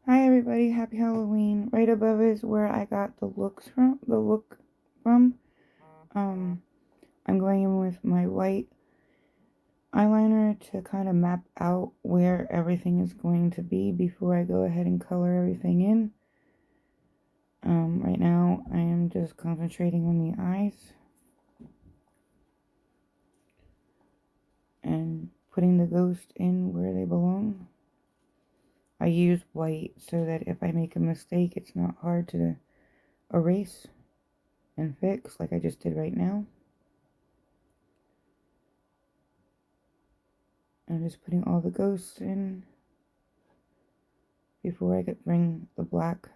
Hi everybody, happy Halloween. Right above is where I got the look from. Um, I'm going in with my white eyeliner to kind of map out where everything is going to be before I go ahead and color everything in. Right now I am just concentrating on the eyes and putting the ghost in where they belong. I use white so that if I make a mistake, it's not hard to erase and fix like I just did right now. I'm just putting all the ghosts in before I could bring the black.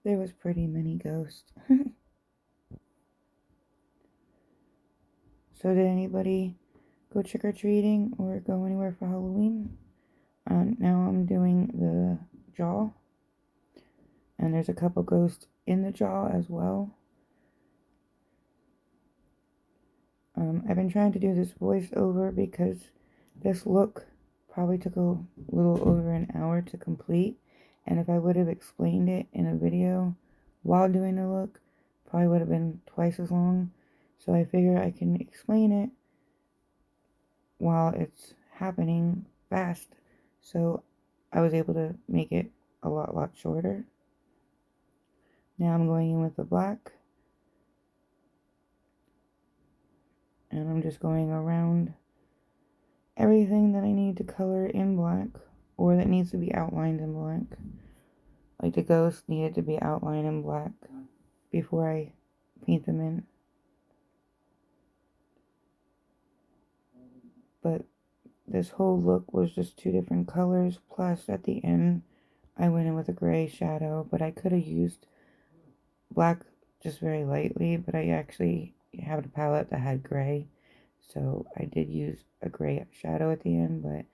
There was pretty many ghosts. So did anybody go trick-or-treating or go anywhere for Halloween? Now I'm doing the jaw. And there's a couple ghosts in the jaw as well. I've been trying to do this voiceover because this look probably took a little over an hour to complete. And if I would have explained it in a video while doing the look, probably would have been twice as long. So I figure I can explain it while it's happening fast. So I was able to make it a lot shorter. Now I'm going in with the black. And I'm just going around everything that I need to color in black or that needs to be outlined in black. Like the ghosts needed to be outlined in black before I paint them in. But this whole look was just two different colors, plus at the end I went in with a gray shadow, but I could have used black just very lightly, but I actually have a palette that had gray, so I did use a gray shadow at the end. But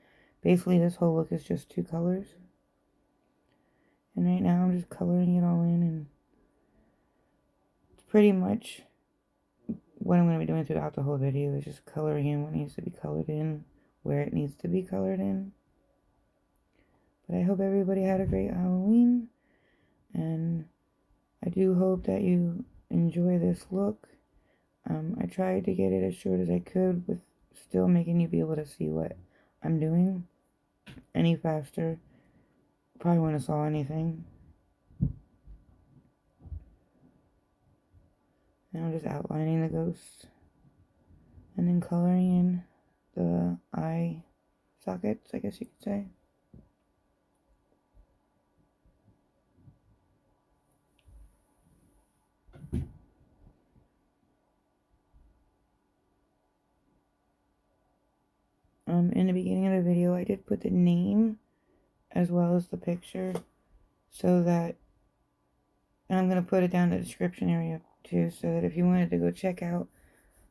basically this whole look is just two colors. And right now I'm just coloring it all in, and it's pretty much what I'm going to be doing throughout the whole video is just coloring in what needs to be colored in, where it needs to be colored in. But I hope everybody had a great Halloween, and I do hope that you enjoy this look. I tried to get it as short as I could with still making you be able to see what I'm doing. Any faster, probably wouldn't have saw anything. Now I'm just outlining the ghosts and then coloring in the eye sockets, I guess you could say. In the beginning of the video, I did put the name as well as the picture so that, and I'm going to put it down in the description area too, so that if you wanted to go check out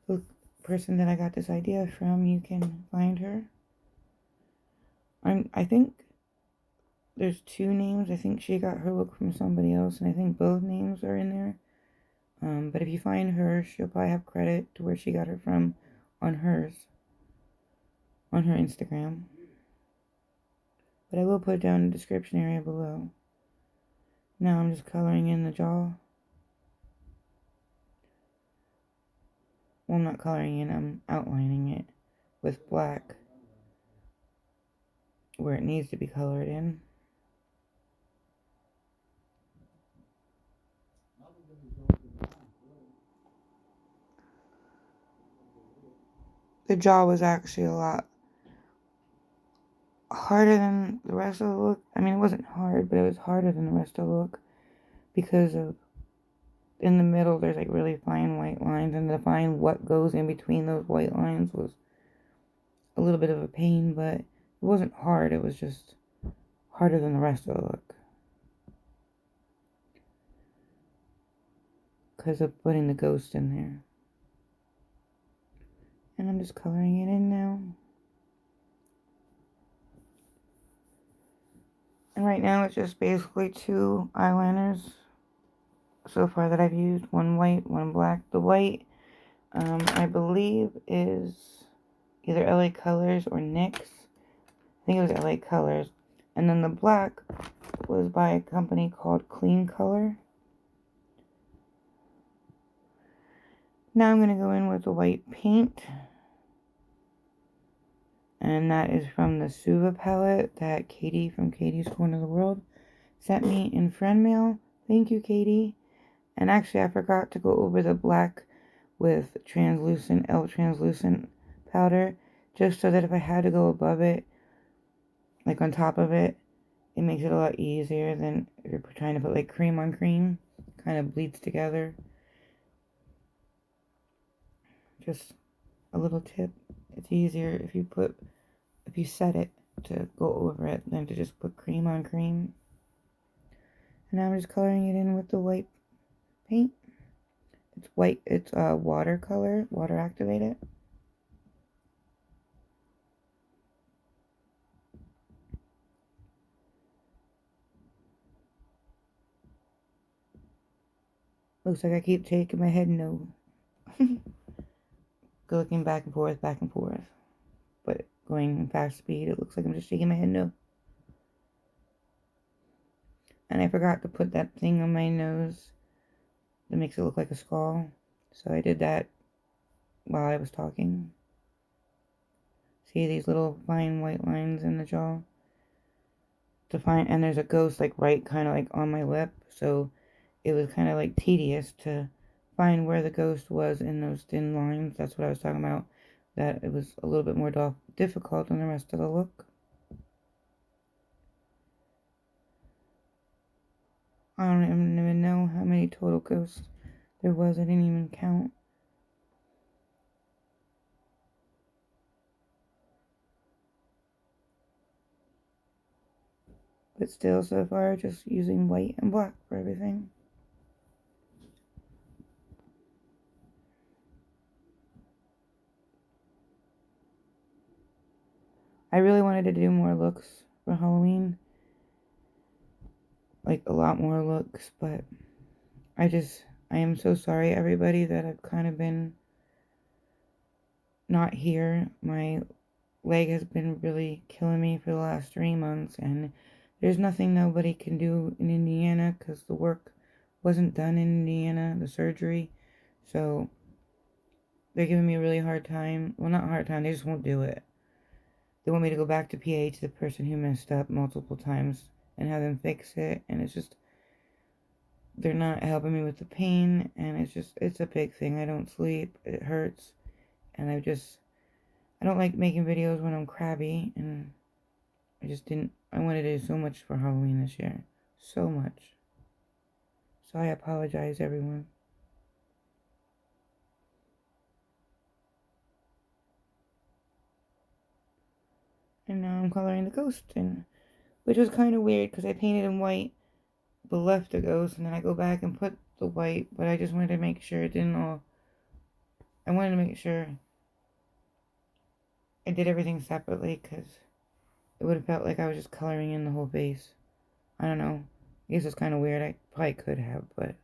the person that I got this idea from, you can find her. I think there's two names. I think she got her look from somebody else, and I think both names are in there. But if you find her, she'll probably have credit to where she got her from on hers, on her Instagram. But I will put it down in the description area below. Now I'm just coloring in the jaw. Well, I'm not coloring in, I'm outlining it with black where it needs to be colored in. The jaw was actually a lot harder than the rest of the look. I mean, it wasn't hard, but it was harder than the rest of the look because of, in the middle there's like really fine white lines, and to find what goes in between those white lines was a little bit of a pain, but it wasn't hard. It was just harder than the rest of the look because of putting the ghost in there. And I'm just coloring it in now. And right now it's just basically two eyeliners so far that I've used. One white, one black. The white, I believe is, either LA Colors or NYX. I think it was LA Colors. And then the black was by a company called Clean Color. Now I'm going to go in with the white paint. And that is from the Suva palette that Katie from Katie's Corner of the World sent me in friend mail. Thank you, Katie. And actually, I forgot to go over the black with translucent, translucent powder, just so that if I had to go above it, like on top of it, it makes it a lot easier than if you're trying to put like cream on cream. Kind of bleeds together. Just a little tip. It's easier if you set it to go over it than to just put cream on cream. And now I'm just coloring it in with the white paint. It's white, it's watercolor, water activated. Looks like I keep shaking my head no. Looking back and forth, but going fast speed, it looks like I'm just shaking my head no. And I forgot to put that thing on my nose that makes it look like a skull, so I did that while I was talking. See these little fine white lines in the jaw? And there's a ghost like right kind of like on my lip, so it was kind of like tedious to find where the ghost was in those thin lines. That's what I was talking about, that it was a little bit more difficult than the rest of the look. I don't even know how many total ghosts there was. I didn't even count. But still, so far, just using white and black for everything. I really wanted to do more looks for Halloween. Like, a lot more looks, but I am so sorry, everybody, that I've kind of been not here. My leg has been really killing me for the last 3 months, and there's nothing nobody can do in Indiana because the work wasn't done in Indiana, the surgery. So they're giving me a really hard time. Well, not a hard time, they just won't do it. They want me to go back to PA to the person who messed up multiple times and have them fix it, and it's just, they're not helping me with the pain, and it's a big thing. I don't sleep, it hurts, and I don't like making videos when I'm crabby, and I wanted to do so much for Halloween this year. So much. So I apologize, everyone. And now I'm coloring the ghost in, which was kind of weird because I painted in white but left the ghost, and then I go back and put the white, but I just wanted to make sure it didn't all, I wanted to make sure I did everything separately because it would have felt like I was just coloring in the whole face. I don't know. I guess it's kind of weird. I probably could have, but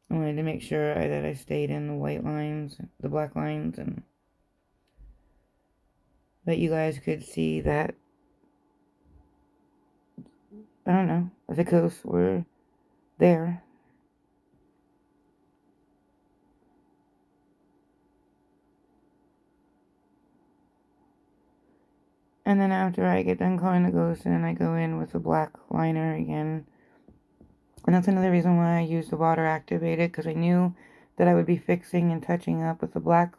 I wanted to make sure that I stayed in the white lines, the black lines, and that you guys could see that, I don't know, the ghosts were there. And then after I get done coloring the ghost in, I go in with the black liner again. And that's another reason why I used the water activated, because I knew that I would be fixing and touching up with the black.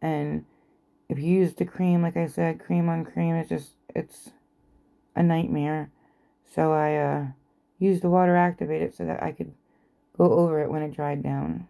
And if you use the cream, like I said, cream on cream, it's a nightmare. So I used the water activated so that I could go over it when it dried down.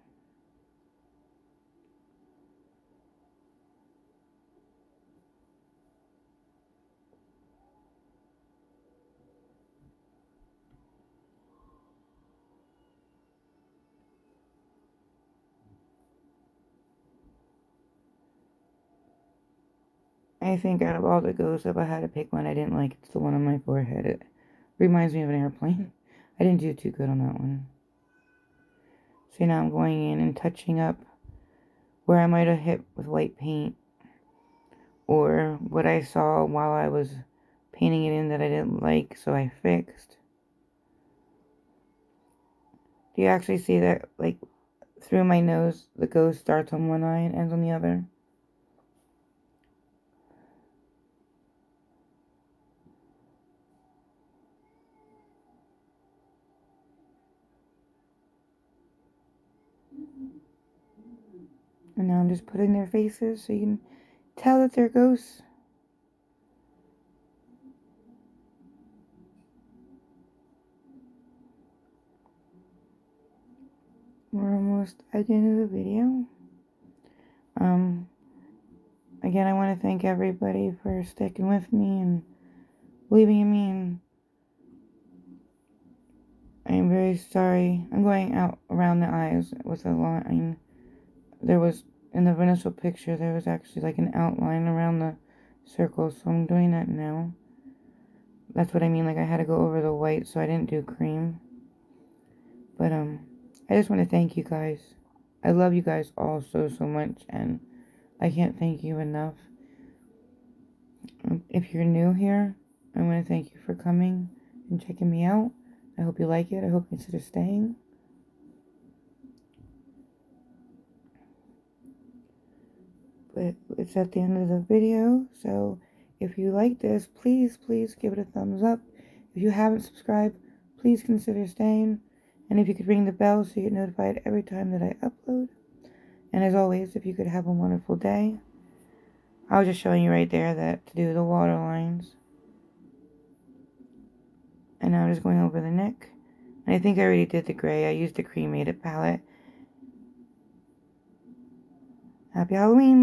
I think out of all the ghosts, if I had to pick one I didn't like, it's the one on my forehead. It reminds me of an airplane. I didn't do too good on that one. So now I'm going in and touching up where I might have hit with white paint. or what I saw while I was painting it in that I didn't like, so I fixed. Do you actually see that, like, through my nose, the ghost starts on one eye and ends on the other? And now I'm just putting their faces so you can tell that they're ghosts. We're almost at the end of the video. Again, I want to thank everybody for sticking with me and believing in me, and I am very sorry. I'm going out around the eyes with a line. There was, in the initial picture, there was actually like an outline around the circle, so I'm doing that now. That's what I mean, like I had to go over the white, so I didn't do cream. But, I just want to thank you guys. I love you guys all so much, and I can't thank you enough. If you're new here, I want to thank you for coming and checking me out. I hope you like it. I hope you consider staying. But it's at the end of the video, so if you like this, please give it a thumbs up. If you haven't subscribed, please consider staying. And if you could ring the bell so you get notified every time that I upload. And as always, if you could have a wonderful day. I was just showing you right there that to do the water lines. And now I'm just going over the neck. And I think I already did the gray. I used the cremated palette. Happy Halloween!